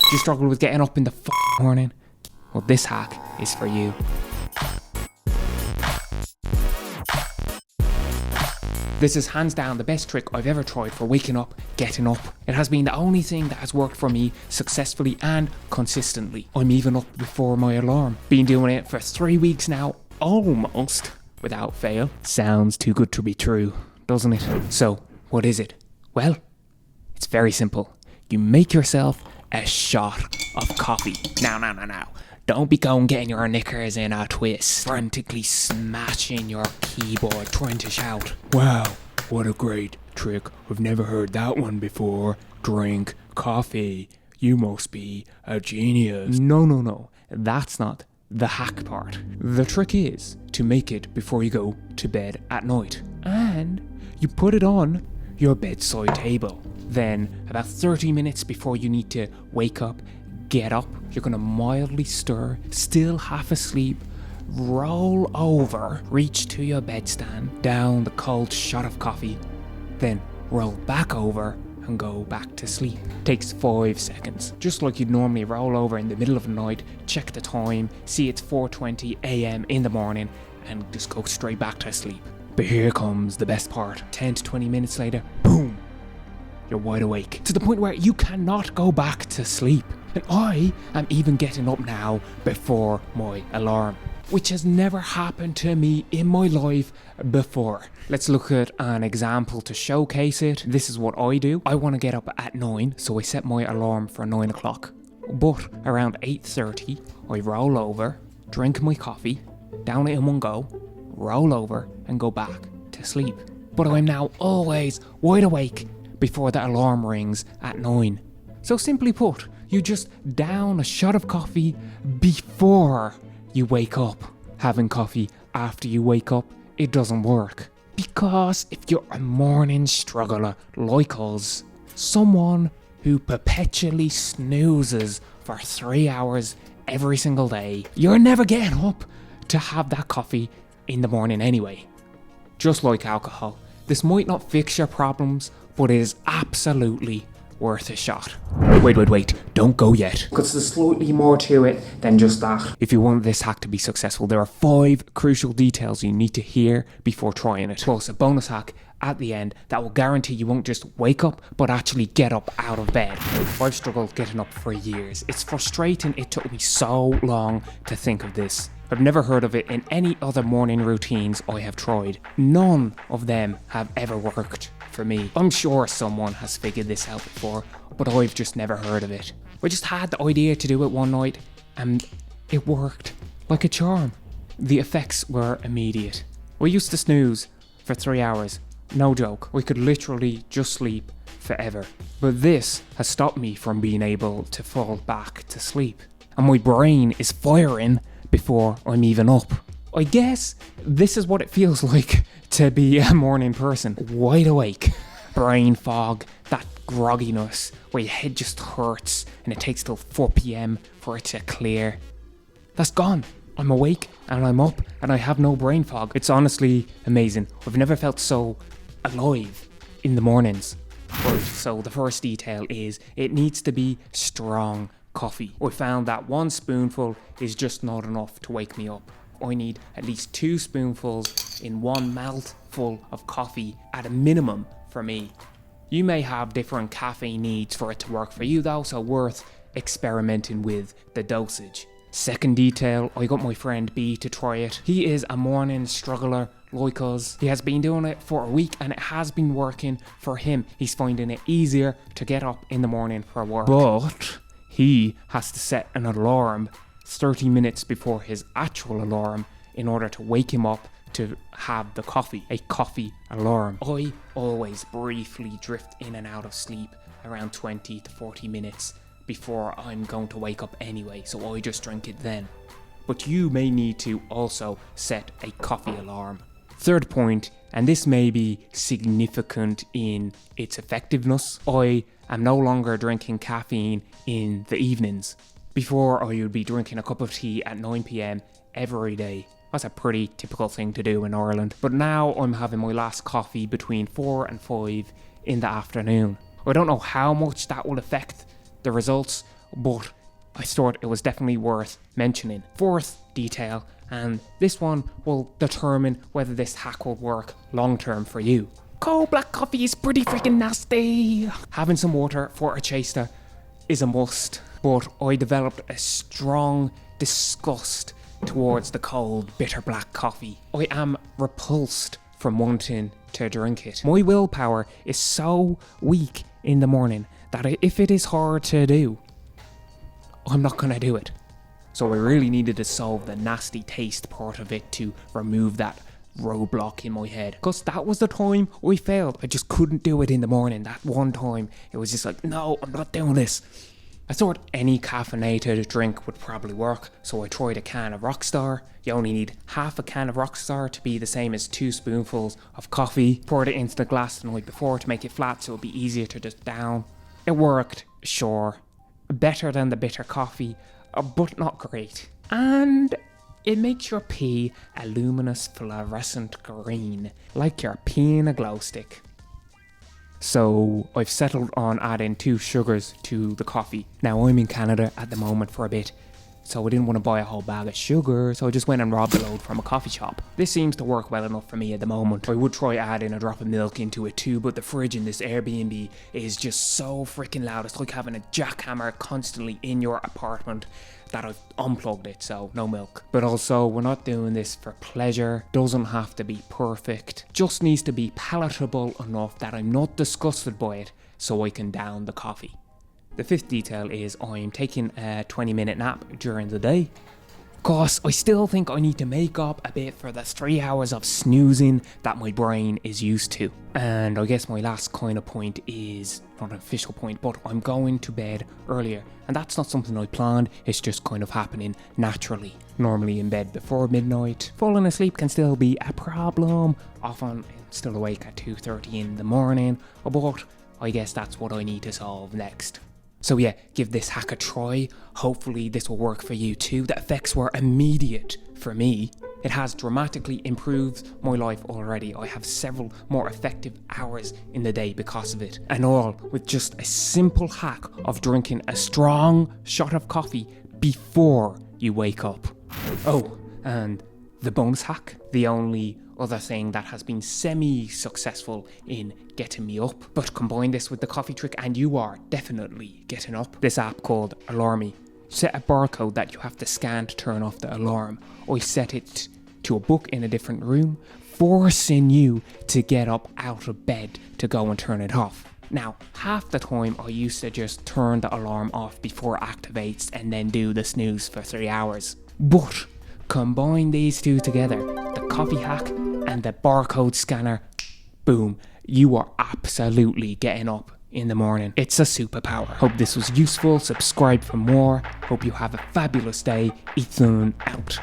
Do you struggle with getting up in the morning? Well, this hack is for you. This is hands down the best trick I've ever tried for waking up, getting up. It has been the only thing that has worked for me successfully and consistently. I'm even up before my alarm. Been doing it for 3 weeks now, almost without fail. Sounds too good to be true, doesn't it? So, what is it? Well, it's very simple. You make yourself a shot of coffee. Now. Don't be going getting your knickers in a twist, frantically smashing your keyboard, trying to shout, "Wow, what a great trick. I've never heard that one before. Drink coffee. You must be a genius." No. That's not the hack part. The trick is to make it before you go to bed at night. And you put it on your bedside table. Then, about 30 minutes before you need to wake up, get up, you're going to mildly stir, still half asleep, roll over, reach to your bedstand, down the cold shot of coffee, then roll back over and go back to sleep. Takes 5 seconds. Just like you'd normally roll over in the middle of the night, check the time, see it's 4:20 a.m. in the morning, and just go straight back to sleep. But here comes the best part. 10 to 20 minutes later, boom! You're wide awake. To the point where you cannot go back to sleep. And I am even getting up now before my alarm, which has never happened to me in my life before. Let's look at an example to showcase it. This is what I do. I want to get up at 9, so I set my alarm for 9 o'clock. But around 8:30, I roll over, drink my coffee, down it in one go, roll over and go back to sleep. But I'm now always wide awake before the alarm rings at 9. So simply put, you just down a shot of coffee before you wake up. Having coffee after you wake up, it doesn't work. Because if you're a morning struggler like us, someone who perpetually snoozes for 3 hours every single day, you're never getting up to have that coffee in the morning anyway. Just like alcohol, this might not fix your problems, but it is absolutely worth a shot. Wait, don't go yet. Because there's slightly more to it than just that. If you want this hack to be successful, there are 5 crucial details you need to hear before trying it. Plus a bonus hack at the end that will guarantee you won't just wake up, but actually get up out of bed. I've struggled getting up for years. It's frustrating it took me so long to think of this. I've never heard of it in any other morning routines I have tried. None of them have ever worked for me. I'm sure someone has figured this out before, but I've just never heard of it. I just had the idea to do it one night and it worked like a charm. The effects were immediate. I used to snooze for 3 hours. No joke. I could literally just sleep forever. But this has stopped me from being able to fall back to sleep. And my brain is firing before I'm even up. I guess this is what it feels like to be a morning person. Wide awake, brain fog, that grogginess where your head just hurts and it takes till 4 p.m. for it to clear. That's gone. I'm awake and I'm up and I have no brain fog. It's honestly amazing. I've never felt so alive in the mornings. Right, so the first detail is it needs to be strong coffee. I found that 1 spoonful is just not enough to wake me up. I need at least 2 spoonfuls in 1 mouthful of coffee at a minimum for me. You may have different caffeine needs for it to work for you though, so worth experimenting with the dosage. Second detail, I got my friend B to try it. He is a morning struggler like us. He has been doing it for a week and it has been working for him. He's finding it easier to get up in the morning for work. But he has to set an alarm 30 minutes before his actual alarm in order to wake him up to have the coffee, a coffee alarm. I always briefly drift in and out of sleep around 20 to 40 minutes before I'm going to wake up anyway, so I just drink it then. But you may need to also set a coffee alarm. Third point, and this may be significant in its effectiveness, I am no longer drinking caffeine in the evenings. Before, I would be drinking a cup of tea at 9 p.m. every day. That's a pretty typical thing to do in Ireland. But now I'm having my last coffee between 4 and 5 in the afternoon. I don't know how much that will affect the results but I thought it was definitely worth mentioning. Fourth detail, and this one will determine whether this hack will work long term for you. Cold black coffee is pretty freaking nasty. Having some water for a chaser is a must, but I developed a strong disgust towards the cold, bitter black coffee. I am repulsed from wanting to drink it. My willpower is so weak in the morning that if it is hard to do, I'm not gonna do it. So I really needed to solve the nasty taste part of it to remove that roadblock in my head. Because that was the time I failed. I just couldn't do it in the morning. That one time, it was just like, no, I'm not doing this. I thought any caffeinated drink would probably work, so I tried a can of Rockstar. You only need half a can of Rockstar to be the same as 2 spoonfuls of coffee. Poured it into the glass the night before to make it flat so it would be easier to just down. It worked, sure. Better than the bitter coffee, but not great. And it makes your pee a luminous fluorescent green, like you're peeing a glow stick. So I've settled on adding 2 sugars to the coffee. Now I'm in Canada at the moment for a bit, so I didn't want to buy a whole bag of sugar, so I just went and robbed a load from a coffee shop. This seems to work well enough for me at the moment. I would try adding a drop of milk into it too, but the fridge in this Airbnb is just so freaking loud. It's like having a jackhammer constantly in your apartment that I've unplugged it, so no milk. But also, we're not doing this for pleasure. Doesn't have to be perfect. Just needs to be palatable enough that I'm not disgusted by it, so I can down the coffee. The 5th detail is I'm taking a 20-minute nap during the day. Cause I still think I need to make up a bit for the 3 hours of snoozing that my brain is used to. And I guess my last kind of point is not an official point, but I'm going to bed earlier. And that's not something I planned, it's just kind of happening naturally. Normally in bed before midnight. Falling asleep can still be a problem. Often I'm still awake at 2:30 in the morning, but I guess that's what I need to solve next. So yeah, give this hack a try. Hopefully this will work for you too. The effects were immediate for me. It has dramatically improved my life already. I have several more effective hours in the day because of it. And all with just a simple hack of drinking a strong shot of coffee before you wake up. Oh, and the bonus hack, the only other thing that has been semi-successful in getting me up. But combine this with the coffee trick and you are definitely getting up. This app called Alarmy. Set a barcode that you have to scan to turn off the alarm. I set it to a book in a different room, forcing you to get up out of bed to go and turn it off. Now, half the time I used to just turn the alarm off before it activates and then do the snooze for 3 hours. But combine these two together, the coffee hack and the barcode scanner, boom, you are absolutely getting up in the morning. It's a superpower. Hope this was useful. Subscribe for more. Hope you have a fabulous day. Ethan out.